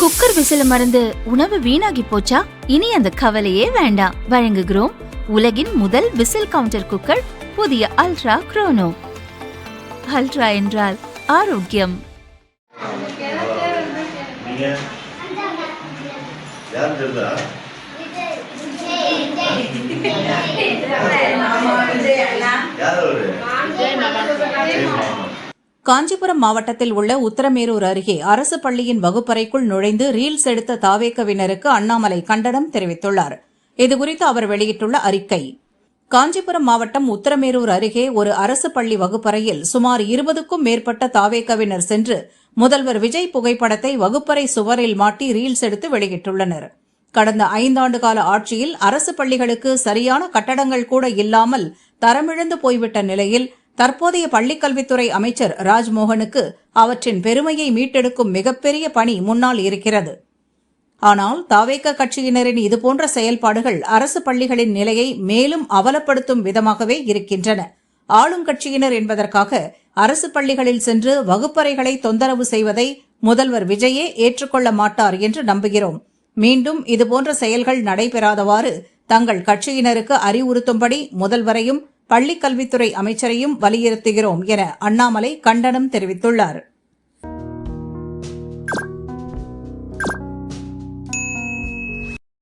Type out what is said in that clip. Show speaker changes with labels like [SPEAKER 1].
[SPEAKER 1] Cooker விசில மறந்து உணவு வீணாகி போச்சா? இனி அந்த கவலையே வேண்டாம். வழங்குகிறோம் உலகின் முதல் விசில் கவுண்டர் குக்கர், புதிய அல்ட்ரா குரோனோ. அல்ட்ரா என்றால் ஆரோக்கியம்.
[SPEAKER 2] காஞ்சிபுரம் மாவட்டத்தில் உள்ள உத்தரமேரூர் அருகே அரசு பள்ளியின் வகுப்பறைக்குள் நுழைந்து ரீல்ஸ் எடுத்த தாவேகவினருக்கு அண்ணாமலை கண்டனம் தெரிவித்துள்ளார். இதுகுறித்து அவர் வெளியிட்டுள்ள அறிக்கை: காஞ்சிபுரம் மாவட்டம் உத்தரமேரூர் அருகே ஒரு அரசு பள்ளி வகுப்பறையில் சுமார் 20க்கும் மேற்பட்ட தாவேகவினர் சென்று முதல்வர் விஜய் புகைப்படத்தை வகுப்பறை சுவரில் மாட்டி ரீல்ஸ் எடுத்து வெளியிட்டுள்ளனர். கடந்த 5 ஆண்டு கால ஆட்சியில் அரசு பள்ளிகளுக்கு சரியான கட்டடங்கள் கூட இல்லாமல் தரமிழந்து போய்விட்ட நிலையில் தற்போதைய பள்ளிக்கல்வித்துறை அமைச்சர் ராஜ்மோகனுக்கு அவற்றின் பெருமையை மீட்டெடுக்கும் மிகப்பெரிய பணி முன்னால் இருக்கிறது. ஆனால் தாவேக கட்சியினரின் இதுபோன்ற செயல்பாடுகள் அரசு பள்ளிகளின் நிலையை மேலும் அவலப்படுத்தும் விதமாகவே இருக்கின்றன. ஆளும் கட்சியினர் என்பதற்காக அரசு பள்ளிகளில் சென்று வகுப்பறைகளை தொந்தரவு செய்வதை முதல்வர் விஜயே ஏற்றுக்கொள்ள மாட்டார் என்று நம்புகிறோம். மீண்டும் இதுபோன்ற செயல்கள் நடைபெறாதவாறு தங்கள் கட்சியினருக்கு அறிவுறுத்தும்படி முதல்வரையும் பள்ளிக்கல்வித்துறை அமைச்சரையும் வலியுறுத்துகிறோம் என அண்ணாமலை கண்டனம் தெரிவித்துள்ளார்.